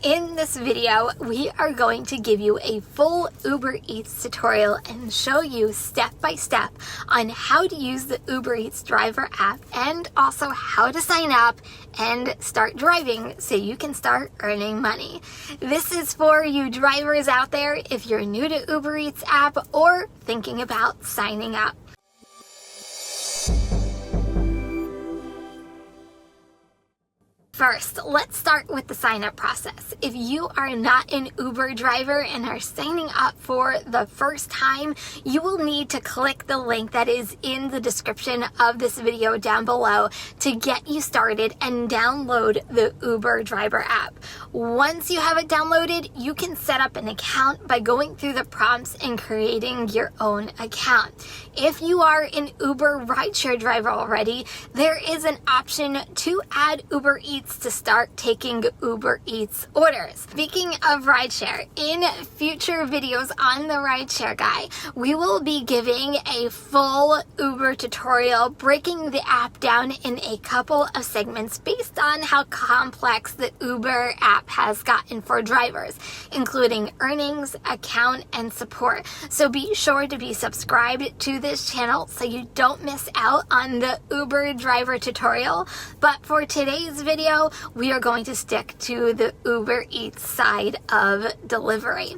In this video, we are going to give you a full Uber Eats tutorial and show you step by step on how to use the Uber Eats driver app and also how to sign up and start driving so you can start earning money. This is for you drivers out there if you're new to Uber Eats app or thinking about signing up. First, let's start with the sign-up process. If you are not an Uber driver and are signing up for the first time, you will need to click the link that is in the description of this video down below to get you started and download the Uber driver app. Once you have it downloaded, you can set up an account by going through the prompts and creating your own account. If you are an Uber rideshare driver already, there is an option to add Uber Eats to start taking Uber Eats orders. Speaking of rideshare, in future videos on the RideShare Guy, we will be giving a full Uber tutorial breaking the app down in a couple of segments based on how complex the Uber app has gotten for drivers, including earnings, account, and support. So be sure to be subscribed to this channel so you don't miss out on the Uber driver tutorial. But for today's video, we are going to stick to the Uber Eats side of delivery.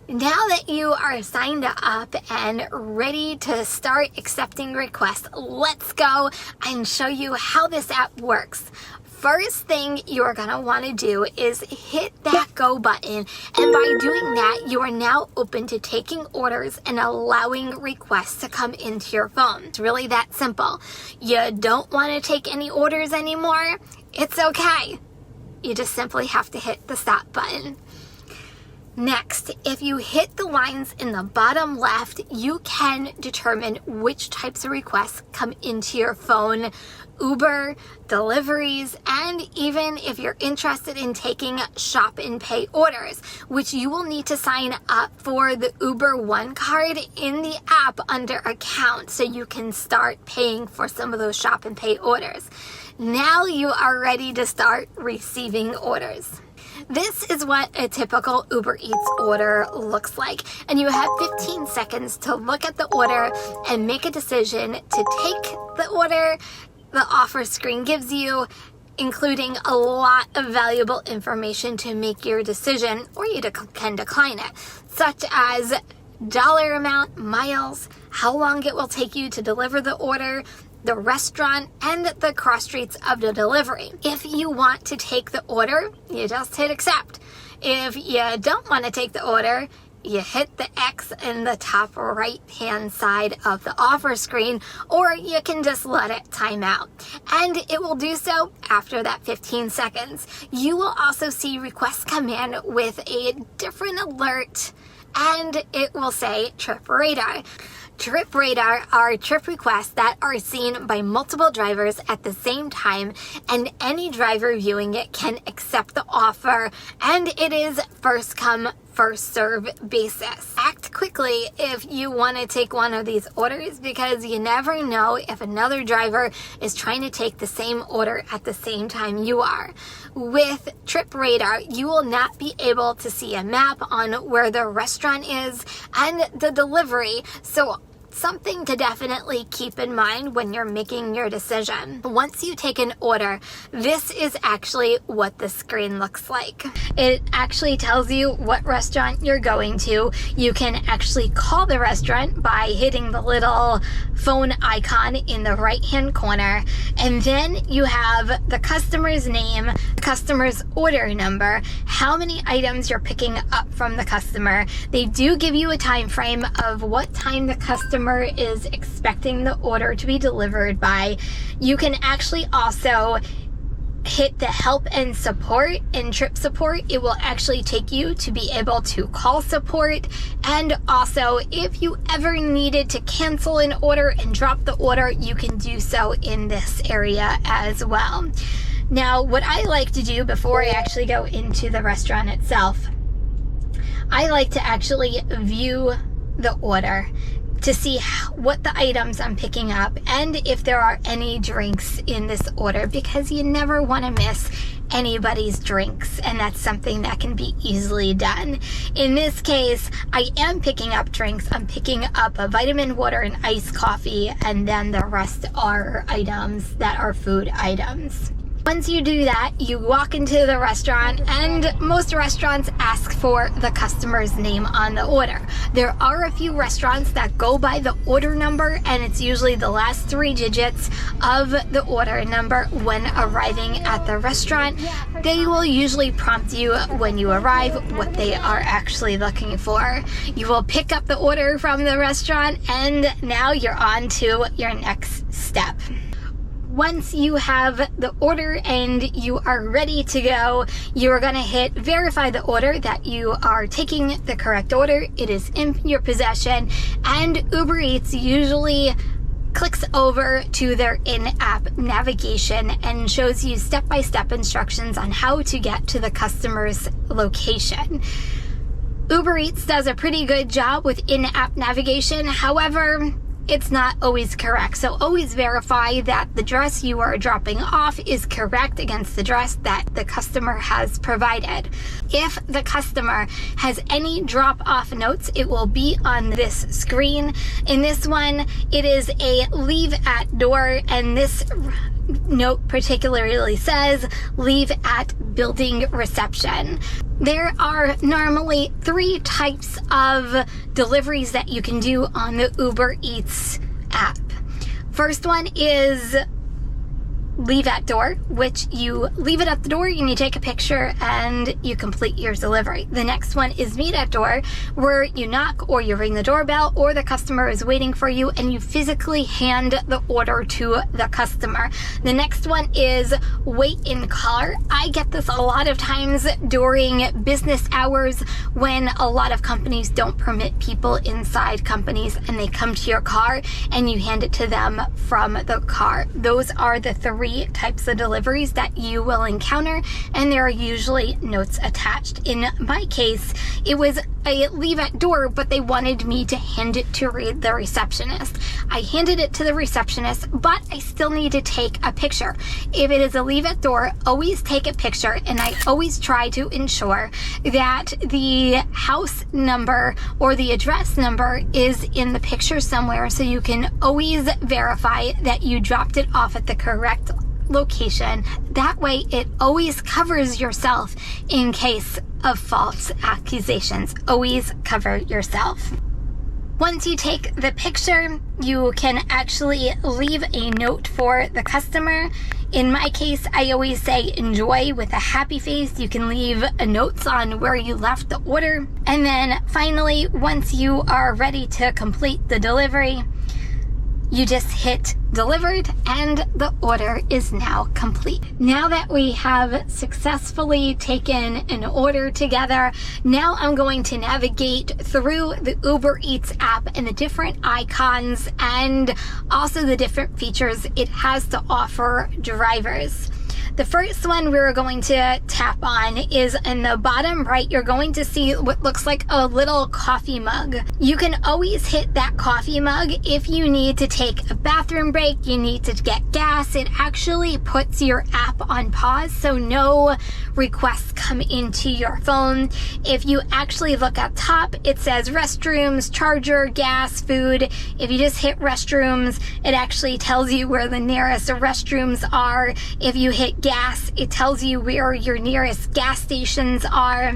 Now that you are signed up and ready to start accepting requests, let's go and show you how this app works. First thing you're going to want to do is hit that go button, and by doing that, you are now open to taking orders and allowing requests to come into your phone. It's really that simple. You don't want to take any orders anymore? It's okay. You just simply have to hit the stop button. Next, if you hit the lines in the bottom left, you can determine which types of requests come into your phone: Uber, deliveries, and even if you're interested in taking shop and pay orders, which you will need to sign up for the Uber One card in the app under account so you can start paying for some of those shop and pay orders. Now you are ready to start receiving orders. This is what a typical Uber Eats order looks like, and you have 15 seconds to look at the order and make a decision to take the order the offer screen gives you, including a lot of valuable information to make your decision, or you can decline it, such as dollar amount, miles, how long it will take you to deliver the order, the restaurant, and the cross streets of the delivery. If you want to take the order, you just hit accept. If you don't want to take the order, you hit the X in the top right hand side of the offer screen, or you can just let it time out. And it will do so after that 15 seconds. You will also see requests come in with a different alert, and it will say trip radar. Trip radar are trip requests that are seen by multiple drivers at the same time, and any driver viewing it can accept the offer, and it is first come, first serve basis. Act quickly if you want to take one of these orders, because you never know if another driver is trying to take the same order at the same time you are. With Trip Radar, you will not be able to see a map on where the restaurant is and the delivery, so something to definitely keep in mind when you're making your decision. Once you take an order, this is actually what the screen looks like. It actually tells you what restaurant you're going to. You can actually call the restaurant by hitting the little phone icon in the right-hand corner, and then you have the customer's name, the customer's order number, how many items you're picking up from the customer. They do give you a time frame of what time the customer is expecting the order to be delivered by. You can actually also hit the help and support and trip support. It will actually take you to be able to call support, and also if you ever needed to cancel an order and drop the order, you can do so in this area as well. Now, what I like to do before I actually go into the restaurant itself, I like to actually view the order to see what the items I'm picking up and if there are any drinks in this order, because you never want to miss anybody's drinks, and that's something that can be easily done. In this case, I am picking up drinks. I'm picking up a vitamin water and iced coffee, and then the rest are items that are food items. Once you do that, you walk into the restaurant, and most restaurants ask for the customer's name on the order. There are a few restaurants that go by the order number, and it's usually the last 3 digits of the order number when arriving at the restaurant. They will usually prompt you when you arrive what they are actually looking for. You will pick up the order from the restaurant, and now you're on to your next step. Once you have the order and you are ready to go, you are going to hit verify the order, that you are taking the correct order. It is in your possession, and Ubereats usually clicks over to their in-app navigation and shows you step-by-step instructions on how to get to the customer's location. Ubereats does a pretty good job with in-app navigation. However, it's not always correct. So always verify that the address you are dropping off is correct against the address that the customer has provided. If the customer has any drop-off notes, it will be on this screen. In this one, it is a leave at door, and this note particularly says leave at building reception. There are normally 3 types of deliveries that you can do on the Ubereats app. First one is leave at door, which you leave it at the door and you take a picture and you complete your delivery. The next one is meet at door, where you knock or you ring the doorbell or the customer is waiting for you and you physically hand the order to the customer. The next one is wait in car. I get this a lot of times during business hours when a lot of companies don't permit people inside companies, and they come to your car and you hand it to them from the car. Those are the 3 types of deliveries that you will encounter, and there are usually notes attached. In my case, it was a leave at door, but they wanted me to hand it to the receptionist. I handed it to the receptionist, but I still need to take a picture. If it is a leave at door, always take a picture, and I always try to ensure that the house number or the address number is in the picture somewhere, so you can always verify that you dropped it off at the correct location. That way it always covers yourself in case of false accusations. Always cover yourself. Once you take the picture, you can actually leave a note for the customer. In my case, I always say enjoy with a happy face. You can leave notes on where you left the order. And then finally, once you are ready to complete the delivery, you just hit delivered and the order is now complete. Now that we have successfully taken an order together, now I'm going to navigate through the Ubereats app and the different icons and also the different features it has to offer drivers. The first one we're going to tap on is in the bottom right. You're going to see what looks like a little coffee mug. You can always hit that coffee mug if you need to take a bathroom break, you need to get gas. It actually puts your app on pause, so no requests come into your phone. If you actually look up top, it says restrooms, charger, gas, food. If you just hit restrooms, it actually tells you where the nearest restrooms are. If you hit gas, it tells you where your nearest gas stations are.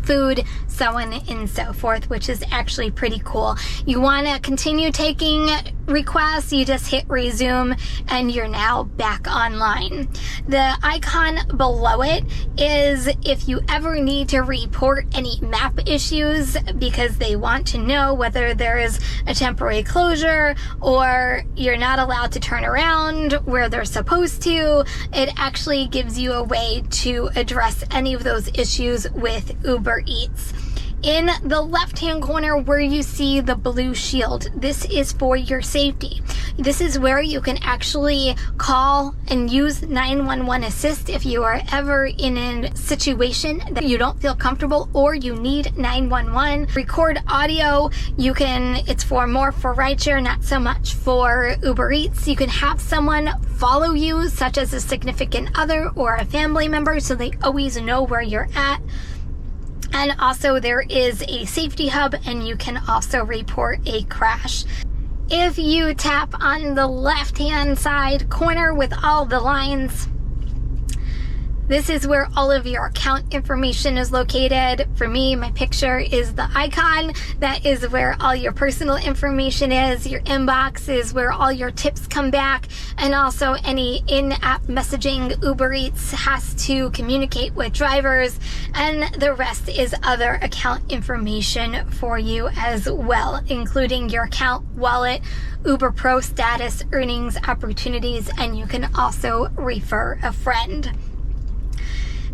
Food, so on and so forth, which is actually pretty cool. You want to continue taking requests, you just hit resume and you're now back online. The icon below it is if you ever need to report any map issues because they want to know whether there is a temporary closure or you're not allowed to turn around where they're supposed to. It actually gives you a way to address any of those issues with Ubereats. In the left-hand corner where you see the blue shield, this is for your safety. This is where you can actually call and use 911 assist if you are ever in a situation that you don't feel comfortable or you need 911. Record audio. It's more for rideshare, not so much for Ubereats. You can have someone follow you, such as a significant other or a family member, so they always know where you're at. And also there is a safety hub, and you can also report a crash. If you tap on the left-hand side corner with all the lines, this is where all of your account information is located. For me, my picture is the icon. That is where all your personal information is. Your inbox is where all your tips come back. And also any in-app messaging. Ubereats has to communicate with drivers. And the rest is other account information for you as well, including your account, wallet, Uber Pro status, earnings, opportunities, and you can also refer a friend.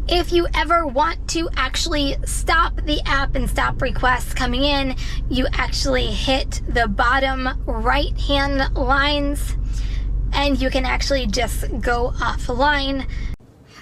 If you ever want to actually stop the app and stop requests coming in, you actually hit the bottom right-hand lines and you can actually just go offline.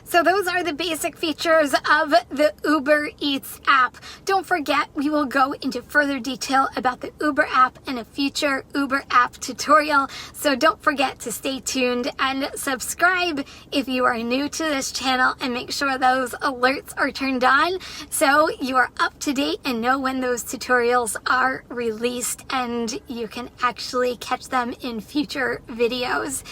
So those are the basic features of the Ubereats app. Don't forget, we will go into further detail about the Uber app in a future Uber app tutorial. So don't forget to stay tuned and subscribe if you are new to this channel, and make sure those alerts are turned on so you are up to date and know when those tutorials are released, and you can actually catch them in future videos.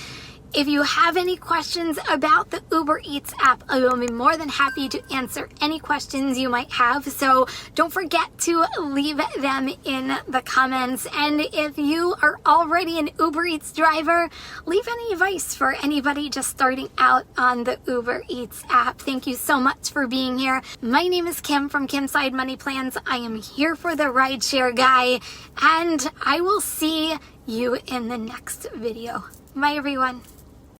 If you have any questions about the Ubereats app, I will be more than happy to answer any questions you might have. So don't forget to leave them in the comments. And if you are already an Ubereats driver, leave any advice for anybody just starting out on the Ubereats app. Thank you so much for being here. My name is Kim from Kim's Side Money Plans. I am here for the RideShare Guy, and I will see you in the next video. Bye, everyone.